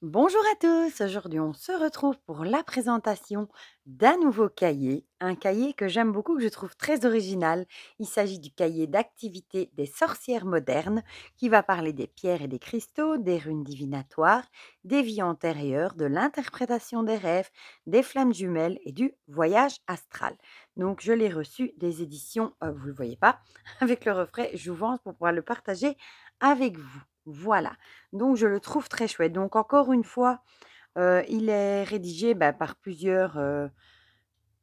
Bonjour à tous, aujourd'hui on se retrouve pour la présentation d'un nouveau cahier, un cahier que j'aime beaucoup, que je trouve très original. Il s'agit du cahier d'activités des sorcières modernes qui va parler des pierres et des cristaux, des runes divinatoires, des vies antérieures, de l'interprétation des rêves, des flammes jumelles et du voyage astral. Donc je l'ai reçu des éditions, vous ne le voyez pas, avec le reflet Jouvence pour pouvoir le partager avec vous. Voilà. Donc je le trouve très chouette. Donc encore une fois, il est rédigé, par plusieurs,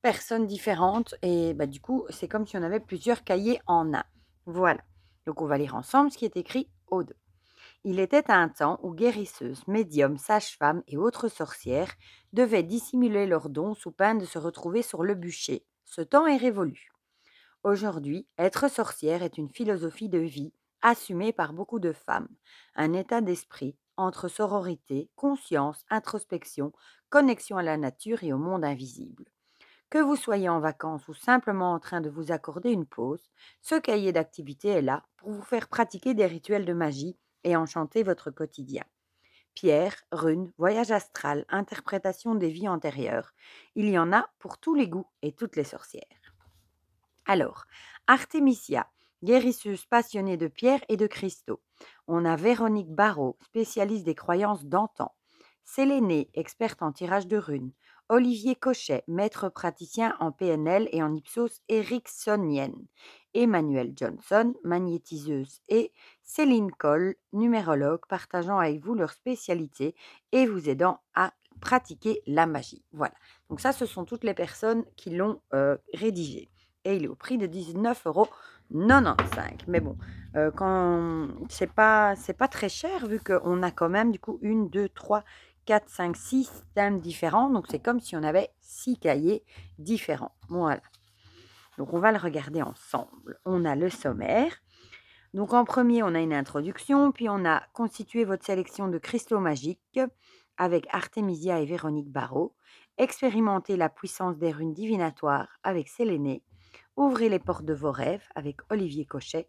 personnes différentes et du coup, c'est comme si on avait plusieurs cahiers en un. Voilà. Donc on va lire ensemble ce qui est écrit au dos. Il était un temps où guérisseuses, médiums, sages-femmes et autres sorcières devaient dissimuler leurs dons sous peine de se retrouver sur le bûcher. Ce temps est révolu. Aujourd'hui, être sorcière est une philosophie de vie assumée par beaucoup de femmes, un état d'esprit entre sororité, conscience, introspection, connexion à la nature et au monde invisible. Que vous soyez en vacances ou simplement en train de vous accorder une pause, ce cahier d'activité est là pour vous faire pratiquer des rituels de magie et enchanter votre quotidien. Pierre, runes, voyage astral, interprétation des vies antérieures, il y en a pour tous les goûts et toutes les sorcières. Alors, Artemisia, guérisseuse passionnée de pierres et de cristaux. On a Véronique Barrault, spécialiste des croyances d'antan. Sélénée, experte en tirage de runes. Olivier Cochet, maître praticien en PNL et en hypnose ericksonienne. Emmanuel Johnson, magnétiseuse. Et Céline Coll, numérologue, partageant avec vous leur spécialité et vous aidant à pratiquer la magie. Voilà. Donc ça, ce sont toutes les personnes qui l'ont rédigé et il est au prix de 19,95 €. Mais bon, quand c'est pas très cher vu qu'on a quand même du coup 1, 2, 3, 4, 5, 6 thèmes différents. Donc c'est comme si on avait 6 cahiers différents. Voilà. Donc on va le regarder ensemble. On a le sommaire. Donc en premier, on a une introduction, puis on a constitué votre sélection de cristaux magiques avec Artemisia et Véronique Barrault. Expérimentez la puissance des runes divinatoires avec Sélénée. Ouvrez les portes de vos rêves avec Olivier Cochet.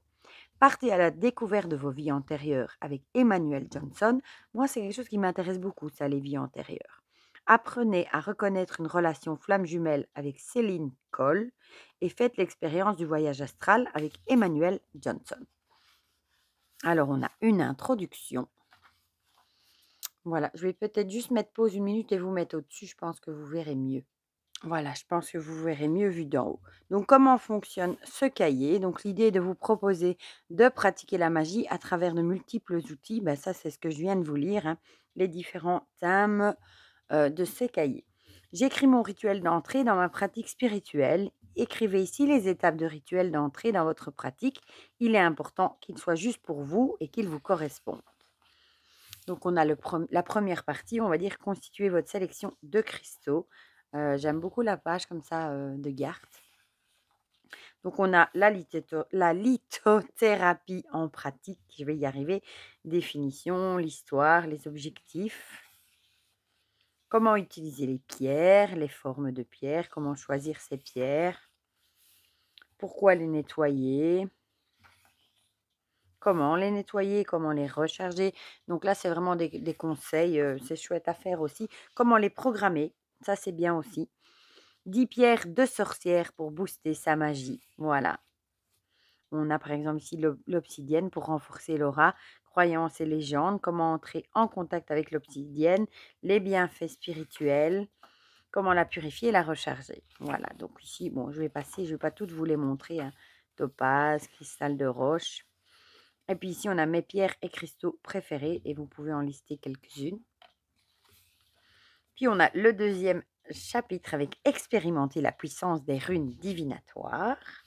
Partez à la découverte de vos vies antérieures avec Emmanuel Johnson. Moi, c'est quelque chose qui m'intéresse beaucoup, ça, les vies antérieures. Apprenez à reconnaître une relation flamme jumelle avec Céline Cole et faites l'expérience du voyage astral avec Emmanuel Johnson. Alors, on a une introduction. Voilà, je vais peut-être juste mettre pause une minute et vous mettre au-dessus, je pense que vous verrez mieux. Voilà, je pense que vous verrez mieux vu d'en haut. Donc, comment fonctionne ce cahier? Donc, l'idée est de vous proposer de pratiquer la magie à travers de multiples outils. Ça, c'est ce que je viens de vous lire, hein, les différents thèmes de ces cahiers. J'écris mon rituel d'entrée dans ma pratique spirituelle. Écrivez ici les étapes de rituel d'entrée dans votre pratique. Il est important qu'il soit juste pour vous et qu'il vous corresponde. Donc, on a la première partie, on va dire, constituer votre sélection de cristaux. J'aime beaucoup la page comme ça de Gart. Donc, on a la lithothérapie en pratique, je vais y arriver, définition, l'histoire, les objectifs, comment utiliser les pierres, les formes de pierres, comment choisir ces pierres, pourquoi les nettoyer, comment les nettoyer, comment les recharger. Donc là, c'est vraiment des conseils, c'est chouette à faire aussi. Comment les programmer, ça c'est bien aussi. 10 pierres de sorcière pour booster sa magie. Voilà. On a par exemple ici l'obsidienne pour renforcer l'aura, croyances et légendes, comment entrer en contact avec l'obsidienne, les bienfaits spirituels, comment la purifier et la recharger. Voilà, donc ici, bon, je vais passer, je ne vais pas toutes vous les montrer, hein. Topaz, cristal de roche. Et puis ici, on a mes pierres et cristaux préférés et vous pouvez en lister quelques-unes. Puis on a le deuxième chapitre avec expérimenter la puissance des runes divinatoires.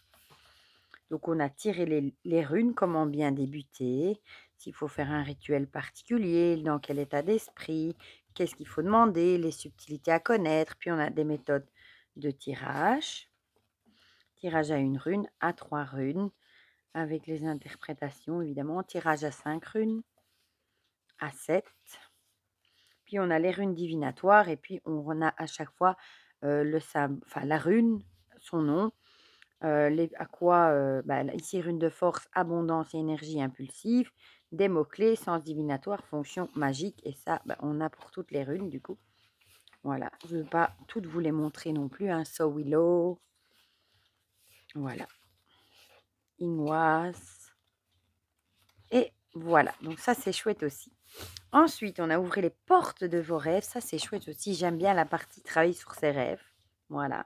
Donc on a tiré les runes, comment bien débuter, s'il faut faire un rituel particulier, dans quel état d'esprit, qu'est-ce qu'il faut demander, les subtilités à connaître. Puis on a des méthodes de tirage. Tirage à une rune, à 3 runes, avec les interprétations évidemment. Tirage à 5 runes, à 7. Puis on a les runes divinatoires et puis on a à chaque fois la rune, son nom, À quoi, ici, rune de force, abondance et énergie impulsive. Des mots-clés, sens divinatoire, fonction magique. Et ça, on a pour toutes les runes, du coup. Voilà, je ne vais pas toutes vous les montrer non plus. Hein. So Willow. Voilà. Ignoise. Et voilà, donc ça, c'est chouette aussi. Ensuite, on a ouvert les portes de vos rêves. Ça, c'est chouette aussi. J'aime bien la partie travailler sur ses rêves. Voilà.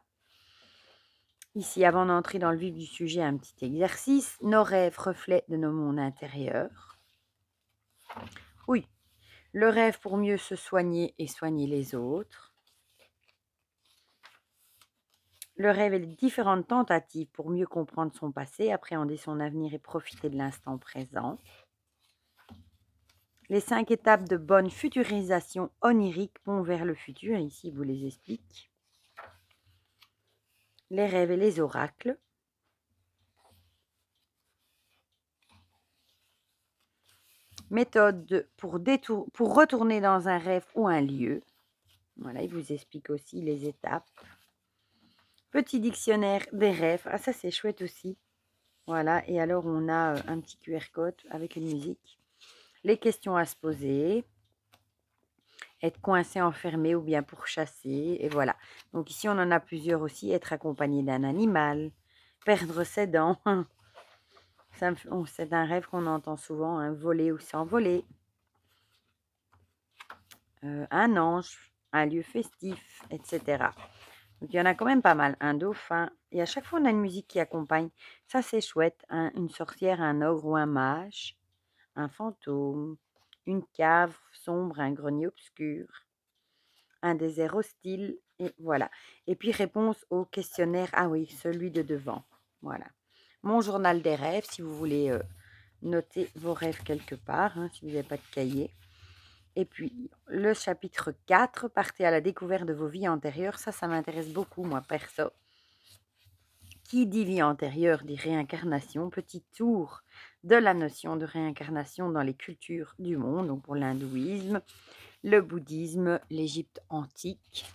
Ici, avant d'entrer dans le vif du sujet, un petit exercice. Nos rêves, reflets de nos mondes intérieurs. Oui, le rêve pour mieux se soigner et soigner les autres. Le rêve et les différentes tentatives pour mieux comprendre son passé, appréhender son avenir et profiter de l'instant présent. Les 5 étapes de bonne futurisation onirique vont vers le futur. Ici, il vous les explique. Les rêves et les oracles. Méthode pour retourner dans un rêve ou un lieu. Voilà, il vous explique aussi les étapes. Petit dictionnaire des rêves. Ah, ça, c'est chouette aussi. Voilà, et alors on a un petit QR code avec une musique. Les questions à se poser. Être coincé, enfermé ou bien pourchassé. Et voilà. Donc ici, on en a plusieurs aussi. Être accompagné d'un animal. Perdre ses dents. C'est un rêve qu'on entend souvent. Hein, voler ou s'envoler. Un ange. Un lieu festif, etc. Donc il y en a quand même pas mal. Un dauphin. Et à chaque fois, on a une musique qui accompagne. Ça, c'est chouette. Une sorcière, un ogre ou un mage. Un fantôme. Une cave sombre, un grenier obscur. Un désert hostile, et voilà. Et puis, réponse au questionnaire. Ah oui, celui de devant. Voilà. Mon journal des rêves, si vous voulez noter vos rêves quelque part, hein, si vous n'avez pas de cahier. Et puis, le chapitre 4, partez à la découverte de vos vies antérieures. Ça m'intéresse beaucoup, moi, perso. Qui dit vie antérieure dit réincarnation. Petit tour de la notion de réincarnation dans les cultures du monde, donc pour l'hindouisme, le bouddhisme, l'Égypte antique,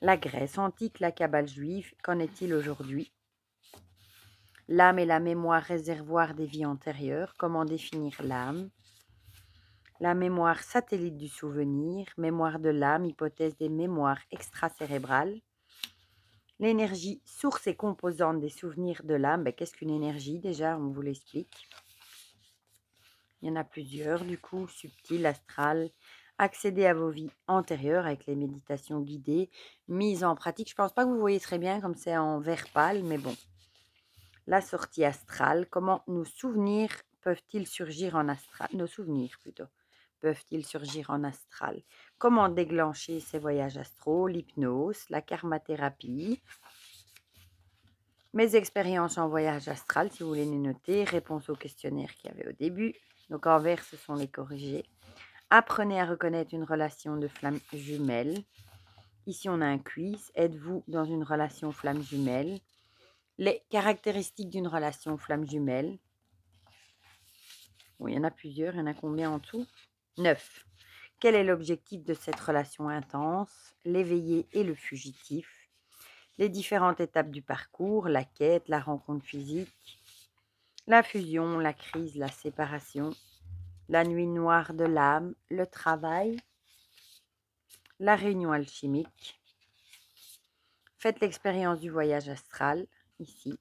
la Grèce antique, la Kabbale juive. Qu'en est-il aujourd'hui? L'âme et la mémoire, réservoir des vies antérieures. Comment définir l'âme? La mémoire satellite du souvenir, mémoire de l'âme, hypothèse des mémoires extracérébrales. L'énergie, source et composante des souvenirs de l'âme. Qu'est-ce qu'une énergie déjà? On vous l'explique. Il y en a plusieurs, du coup, subtil, astral. Accéder à vos vies antérieures avec les méditations guidées, mises en pratique. Je ne pense pas que vous voyez très bien comme c'est en vert pâle, mais bon. La sortie astrale. Comment nos souvenirs peuvent-ils surgir en astral? Nos souvenirs plutôt. Peuvent-ils surgir en astral? Comment déclencher ces voyages astraux? L'hypnose, la karmathérapie. Mes expériences en voyage astral, si vous voulez les noter. Réponse au questionnaire qu'il y avait au début. Donc en vert, ce sont les corrigés. Apprenez à reconnaître une relation de flamme jumelle. Ici, on a un quiz. Êtes-vous dans une relation flamme jumelle? Les caractéristiques d'une relation flamme jumelle. Bon, il y en a plusieurs. Il y en a combien en tout? 9. Quel est l'objectif de cette relation intense? L'éveillé et le fugitif. Les différentes étapes du parcours, la quête, la rencontre physique, la fusion, la crise, la séparation, la nuit noire de l'âme, le travail, la réunion alchimique. Faites l'expérience du voyage astral, ici.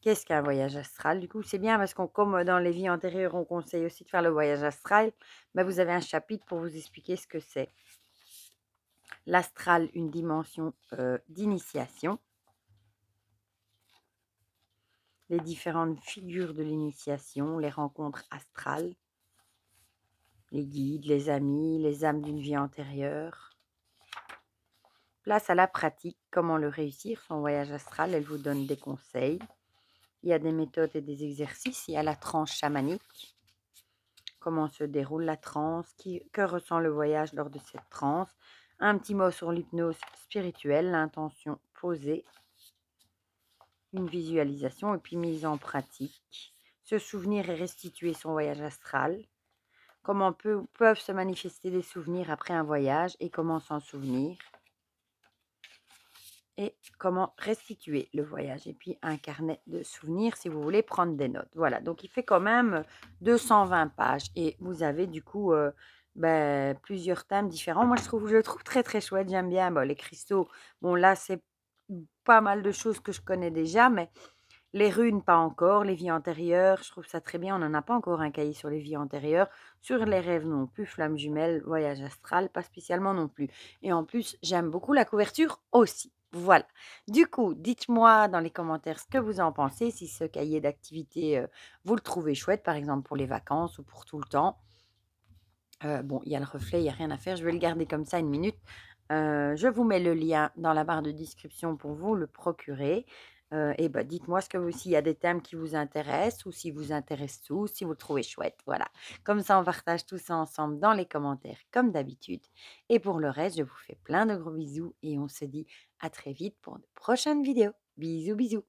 Qu'est-ce qu'un voyage astral? Du coup, c'est bien parce qu'on, comme dans les vies antérieures, on conseille aussi de faire le voyage astral. Mais vous avez un chapitre pour vous expliquer ce que c'est. L'astral, une dimension d'initiation. Les différentes figures de l'initiation, les rencontres astrales, les guides, les amis, les âmes d'une vie antérieure. Place à la pratique, comment le réussir, son voyage astral, elle vous donne des conseils. Il y a des méthodes et des exercices, il y a la transe chamanique. Comment se déroule la transe, que ressent le voyage lors de cette transe. Un petit mot sur l'hypnose spirituelle, l'intention posée. Une visualisation et puis mise en pratique. Se souvenir et restituer son voyage astral. Comment peuvent se manifester des souvenirs après un voyage et comment s'en souvenir. et comment restituer le voyage. Et puis un carnet de souvenirs si vous voulez prendre des notes. Voilà, donc il fait quand même 220 pages et vous avez du coup plusieurs thèmes différents. Moi, je le trouve très très chouette. J'aime bien les cristaux. Bon, là, c'est pas mal de choses que je connais déjà, mais les runes, pas encore. Les vies antérieures, je trouve ça très bien. On n'en a pas encore un cahier sur les vies antérieures. Sur les rêves non plus. Flamme jumelle, voyage astral, pas spécialement non plus. Et en plus, j'aime beaucoup la couverture aussi. Voilà. Du coup, dites-moi dans les commentaires ce que vous en pensez, si ce cahier d'activité, vous le trouvez chouette, par exemple pour les vacances ou pour tout le temps. Bon, il y a le reflet, il y a rien à faire. Je vais le garder comme ça 1 minute. Je vous mets le lien dans la barre de description pour vous le procurer. Et dites-moi s'il y a des thèmes qui vous intéressent ou si vous intéressent tous, si vous le trouvez chouette. Voilà. Comme ça, on partage tout ça ensemble dans les commentaires comme d'habitude. Et pour le reste, je vous fais plein de gros bisous et on se dit à très vite pour de prochaines vidéos. Bisous, bisous.